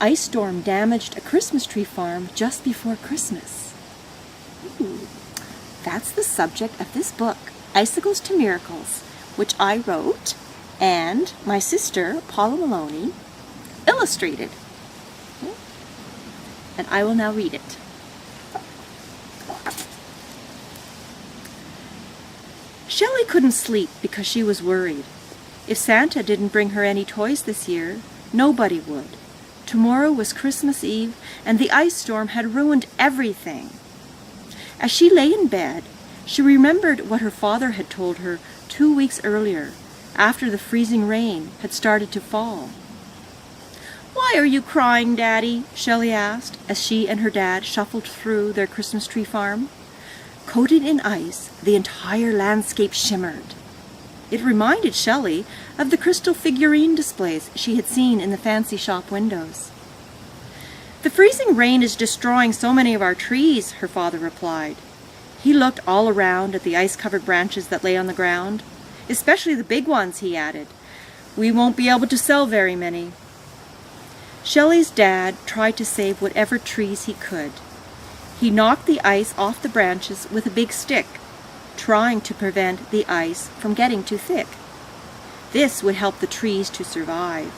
ice storm damaged a Christmas tree farm just before Christmas. Ooh. That's the subject of this book, Icicles to Miracles, which I wrote and my sister, Paula Maloney, illustrated. And I will now read it. Shelley couldn't sleep because she was worried. If Santa didn't bring her any toys this year, nobody would. Tomorrow was Christmas Eve, and the ice storm had ruined everything. As she lay in bed, she remembered what her father had told her 2 weeks earlier, after the freezing rain had started to fall. "Why are you crying, Daddy?" Shelley asked, as she and her dad shuffled through their Christmas tree farm. Coated in ice, the entire landscape shimmered. It reminded Shelley of the crystal figurine displays she had seen in the fancy shop windows. "The freezing rain is destroying so many of our trees," her father replied. He looked all around at the ice-covered branches that lay on the ground. "Especially the big ones," he added. "We won't be able to sell very many." Shelley's dad tried to save whatever trees he could. He knocked the ice off the branches with a big stick, trying to prevent the ice from getting too thick. This would help the trees to survive.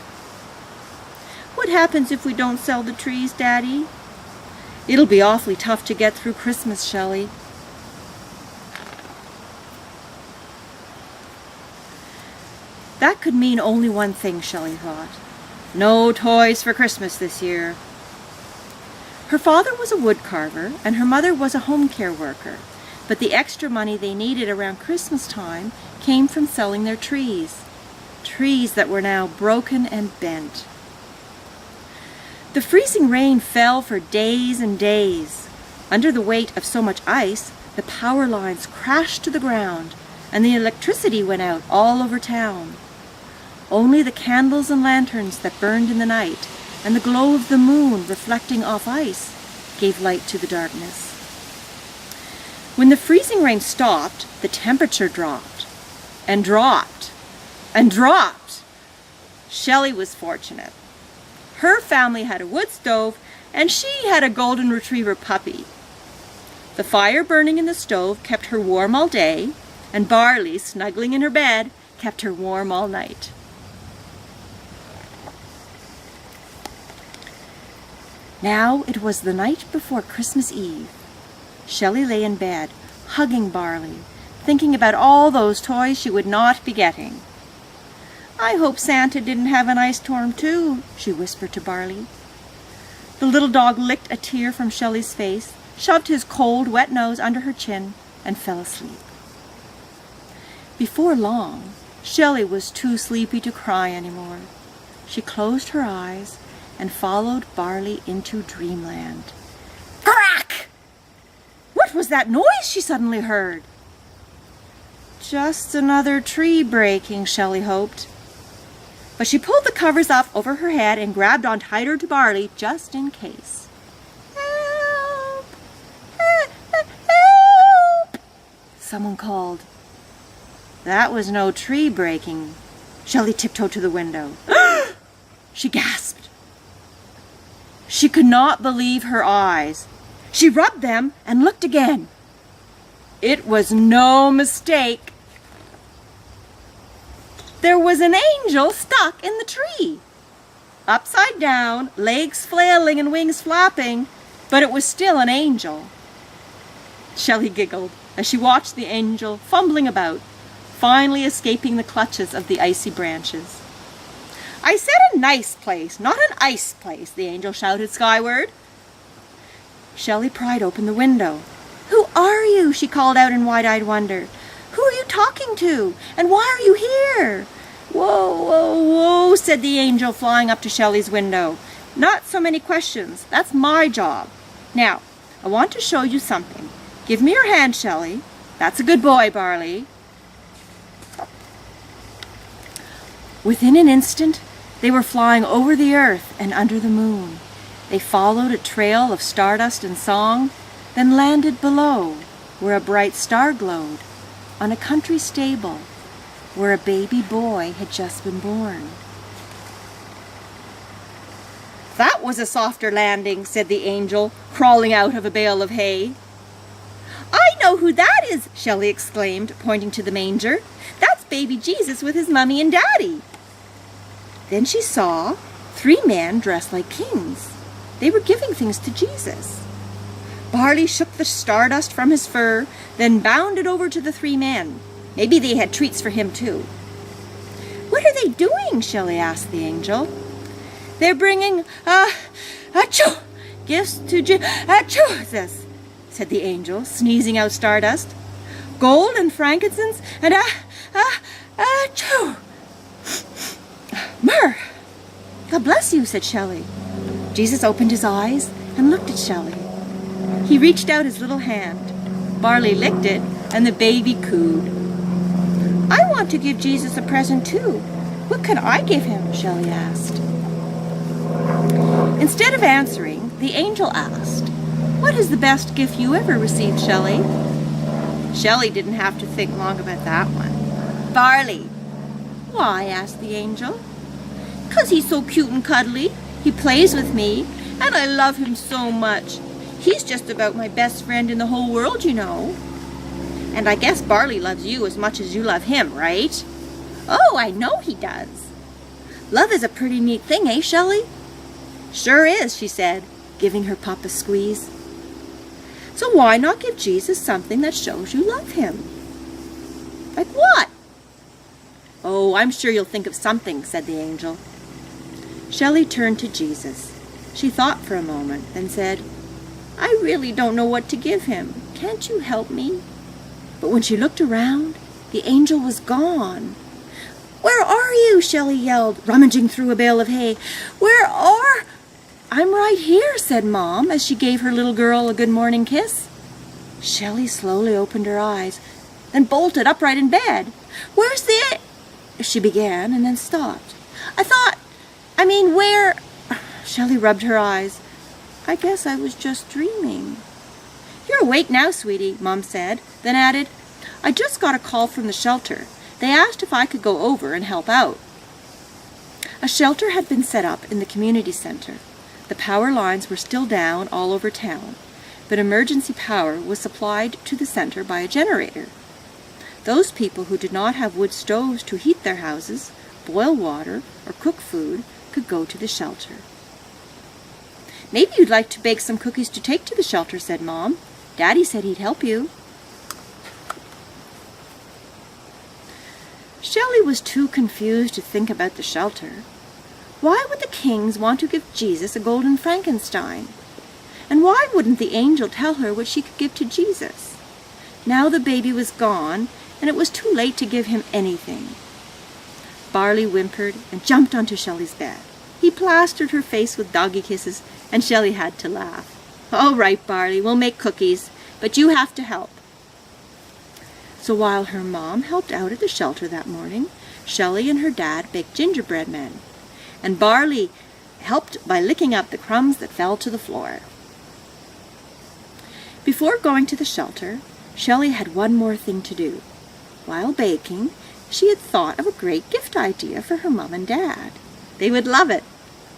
"What happens if we don't sell the trees, Daddy?" "It'll be awfully tough to get through Christmas, Shelley." That could mean only one thing, Shelley thought. No toys for Christmas this year. Her father was a wood carver and her mother was a home care worker, but the extra money they needed around Christmas time came from selling their trees. Trees that were now broken and bent. The freezing rain fell for days and days. Under the weight of so much ice, the power lines crashed to the ground and the electricity went out all over town. Only the candles and lanterns that burned in the night and the glow of the moon reflecting off ice gave light to the darkness. When the freezing rain stopped, the temperature dropped and dropped and dropped. Shelley was fortunate. Her family had a wood stove and she had a golden retriever puppy. The fire burning in the stove kept her warm all day, and Barley, snuggling in her bed, kept her warm all night. Now it was the night before Christmas Eve. Shelley lay in bed, hugging Barley, thinking about all those toys she would not be getting. "I hope Santa didn't have an ice storm too," she whispered to Barley. The little dog licked a tear from Shelley's face, shoved his cold, wet nose under her chin, and fell asleep. Before long, Shelley was too sleepy to cry anymore. She closed her eyes and followed Barley into dreamland. Crack! What was that noise she suddenly heard? Just another tree breaking, Shelley hoped. But she pulled the covers up over her head and grabbed on tighter to Barley just in case. Help! Help! Someone called. That was no tree breaking. Shelley tiptoed to the window. She gasped. She could not believe her eyes. She rubbed them and looked again. It was no mistake. There was an angel stuck in the tree. Upside down, legs flailing and wings flapping, but it was still an angel. Shelley giggled as she watched the angel fumbling about, finally escaping the clutches of the icy branches. "I said a nice place, not an ice place," the angel shouted skyward. Shelley pried open the window. "Who are you?" she called out in wide-eyed wonder. "Who are you talking to? And why are you here?" "Whoa, whoa, whoa," said the angel, flying up to Shelley's window. "Not so many questions. That's my job. Now, I want to show you something. Give me your hand, Shelley. That's a good boy, Barley." Within an instant, they were flying over the earth and under the moon. They followed a trail of stardust and song, then landed below, where a bright star glowed, on a country stable, where a baby boy had just been born. That was a softer landing," said the angel, crawling out of a bale of hay. "I know who that is," Shelley exclaimed, pointing to the manger. "That's baby Jesus with his mummy and daddy." Then she saw 3 men dressed like kings. They were giving things to Jesus. Barley shook the stardust from his fur, then bounded over to the 3 men. Maybe they had treats for him too. "What are they doing?" Shelley asked the angel. "They're bringing, achoo, gifts to Jesus," said the angel, sneezing out stardust. "Gold and frankincense and achoo, myrrh." "God bless you," said Shelley. Jesus opened his eyes and looked at Shelley. He reached out his little hand. Barley licked it, and the baby cooed. "I want to give Jesus a present too. What can I give him?" Shelley asked. Instead of answering, the angel asked, "What is the best gift you ever received, Shelley?" Shelley didn't have to think long about that one. "Barley." "Why?" asked the angel. "'Cause he's so cute and cuddly. He plays with me, and I love him so much. He's just about my best friend in the whole world, you know. And I guess Barley loves you as much as you love him, right?" "Oh, I know he does." "Love is a pretty neat thing, eh, Shelley?" "Sure is," she said, giving her pup a squeeze. "So why not give Jesus something that shows you love him?" "Like what?" "Oh, I'm sure you'll think of something," said the angel. Shelley turned to Jesus. She thought for a moment, then said, "I really don't know what to give him. Can't you help me?" But when she looked around, the angel was gone. "Where are you?" Shelley yelled, rummaging through a bale of hay. "Where are—" "I'm right here," said Mom, as she gave her little girl a good morning kiss. Shelley slowly opened her eyes, then bolted upright in bed. "Where's the—" she began, and then stopped. Where—" Shelley rubbed her eyes. "I guess I was just dreaming." "You're awake now, sweetie," Mom said, then added, "I just got a call from the shelter. They asked if I could go over and help out." A shelter had been set up in the community center. The power lines were still down all over town, but emergency power was supplied to the center by a generator. Those people who did not have wood stoves to heat their houses, boil water, or cook food could go to the shelter. "Maybe you'd like to bake some cookies to take to the shelter," said Mom. "Daddy said he'd help you." Shelley was too confused to think about the shelter. Why would the kings want to give Jesus a golden Frankenstein? And why wouldn't the angel tell her what she could give to Jesus? Now the baby was gone, and it was too late to give him anything. Barley whimpered and jumped onto Shelley's bed. He plastered her face with doggy kisses, and Shelley had to laugh. "All right, Barley, we'll make cookies, but you have to help." So while her mom helped out at the shelter that morning, Shelley and her dad baked gingerbread men, and Barley helped by licking up the crumbs that fell to the floor. Before going to the shelter, Shelley had one more thing to do. While baking, she had thought of a great gift idea for her mom and dad. They would love it,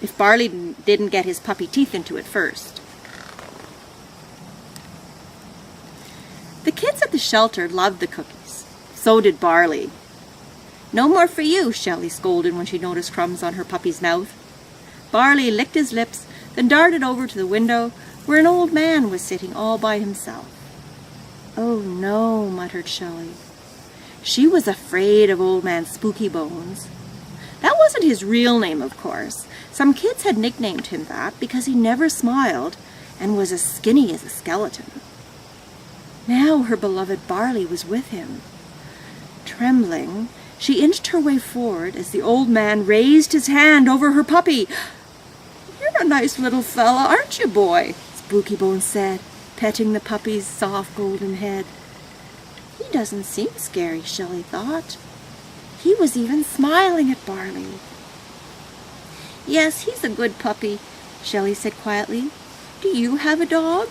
if Barley didn't get his puppy teeth into it first. The kids at the shelter loved the cookies. So did Barley. "No more for you," Shelley scolded when she noticed crumbs on her puppy's mouth. Barley licked his lips, then darted over to the window where an old man was sitting all by himself. "Oh no," muttered Shelley. She was afraid of Old Man Spooky Bones. That wasn't his real name, of course. Some kids had nicknamed him that because he never smiled and was as skinny as a skeleton. Now her beloved Barley was with him. Trembling, she inched her way forward as the old man raised his hand over her puppy. "You're a nice little fella, aren't you, boy?" Spooky Bones said, petting the puppy's soft golden head. He doesn't seem scary, Shelley thought. He was even smiling at Barley. "Yes, he's a good puppy," Shelley said quietly. "Do you have a dog?"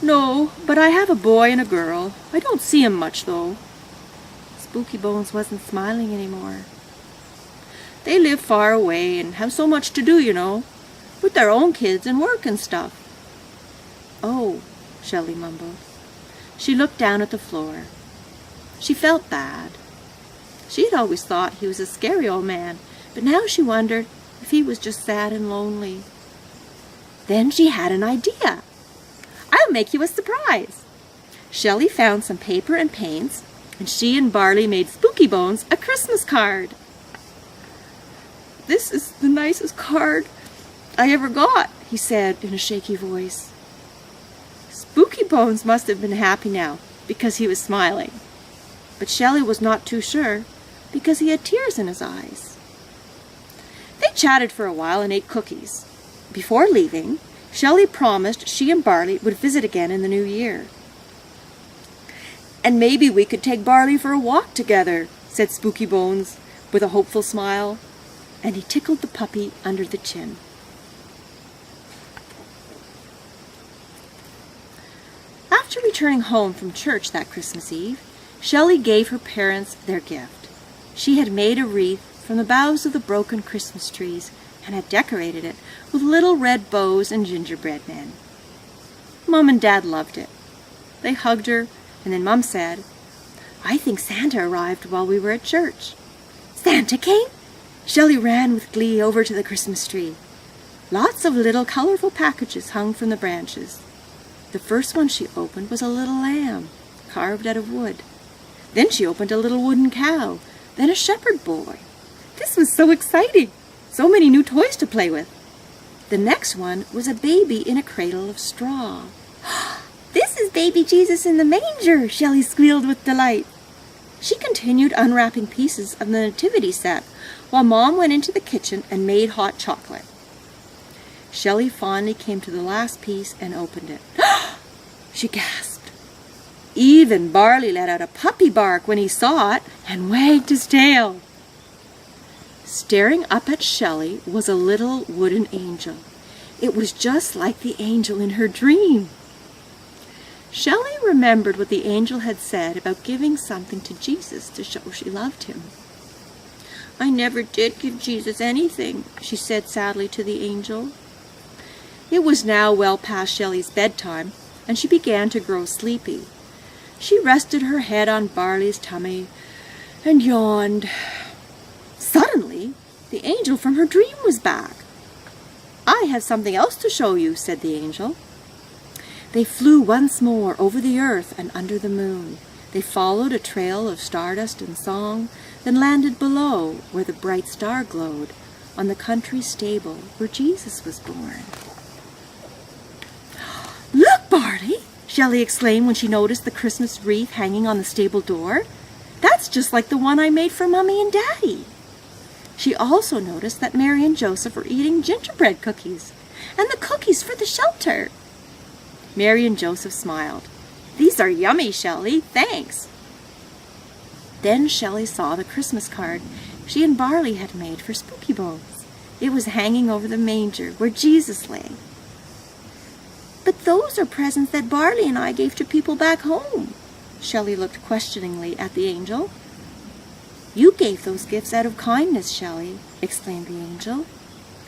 "No, but I have a boy and a girl. I don't see 'em much, though." Spooky Bones wasn't smiling anymore. They live far away and have so much to do, with their own kids and work and stuff." "Oh," Shelley mumbled. She looked down at the floor. She felt bad. She had always thought he was a scary old man, but now she wondered if he was just sad and lonely. Then she had an idea. "I'll make you a surprise." Shelley found some paper and paints, and she and Barley made Spooky Bones a Christmas card. "This is the nicest card I ever got," he said in a shaky voice. Spooky Bones must have been happy now, because he was smiling. But Shelley was not too sure, because he had tears in his eyes. They chatted for a while and ate cookies. Before leaving, Shelley promised she and Barley would visit again in the new year. "And maybe we could take Barley for a walk together," said Spooky Bones with a hopeful smile, and he tickled the puppy under the chin. After returning home from church that Christmas Eve, Shelley gave her parents their gift. She had made a wreath from the boughs of the broken Christmas trees and had decorated it with little red bows and gingerbread men. Mom and Dad loved it. They hugged her, and then Mom said, "I think Santa arrived while we were at church." "Santa came?" Shelley ran with glee over to the Christmas tree. Lots of little colorful packages hung from the branches. The first one she opened was a little lamb, carved out of wood. Then she opened a little wooden cow, then a shepherd boy. This was so exciting! So many new toys to play with. The next one was a baby in a cradle of straw. "This is baby Jesus in the manger," Shelley squealed with delight. She continued unwrapping pieces of the nativity set while Mom went into the kitchen and made hot chocolate. Shelley finally came to the last piece and opened it. She gasped. Even Barley let out a puppy bark when he saw it and wagged his tail. Staring up at Shelley was a little wooden angel. It was just like the angel in her dream. Shelley remembered what the angel had said about giving something to Jesus to show she loved him. "I never did give Jesus anything," she said sadly to the angel. It was now well past Shelley's bedtime, and she began to grow sleepy. She rested her head on Barley's tummy and yawned. Suddenly, the angel from her dream was back. "I have something else to show you," said the angel. They flew once more over the earth and under the moon. They followed a trail of stardust and song, then landed below where the bright star glowed, on the country stable where Jesus was born. "Look, Barley!" Shelley exclaimed when she noticed the Christmas wreath hanging on the stable door. "That's just like the one I made for Mummy and Daddy." She also noticed that Mary and Joseph were eating gingerbread cookies, and the cookies for the shelter. Mary and Joseph smiled. "These are yummy, Shelley. Thanks." Then Shelley saw the Christmas card she and Barley had made for Spooky Bones. It was hanging over the manger where Jesus lay. "But those are presents that Barley and I gave to people back home." Shelley looked questioningly at the angel. "You gave those gifts out of kindness, Shelley," explained the angel.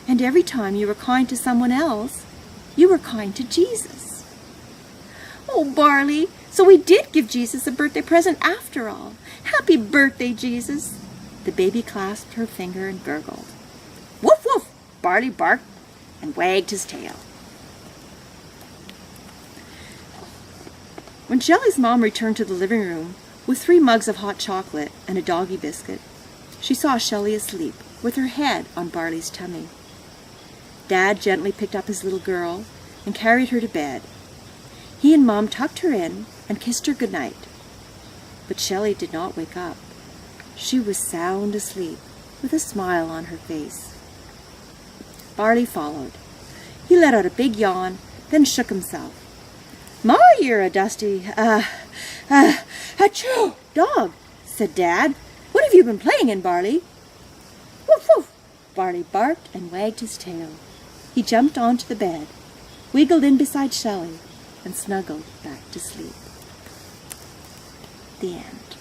"And every time you were kind to someone else, you were kind to Jesus." "Oh, Barley, so we did give Jesus a birthday present after all. Happy birthday, Jesus." The baby clasped her finger and gurgled. "Woof, woof," Barley barked and wagged his tail. When Shelley's mom returned to the living room with 3 mugs of hot chocolate and a doggy biscuit, she saw Shelley asleep with her head on Barley's tummy. Dad gently picked up his little girl and carried her to bed. He and Mom tucked her in and kissed her goodnight. But Shelley did not wake up. She was sound asleep with a smile on her face. Barley followed. He let out a big yawn, then shook himself. "My, you're a dusty, achoo, dog," said Dad. "What have you been playing in, Barley?" "Woof, woof," Barley barked and wagged his tail. He jumped onto the bed, wiggled in beside Shelley, and snuggled back to sleep. The end.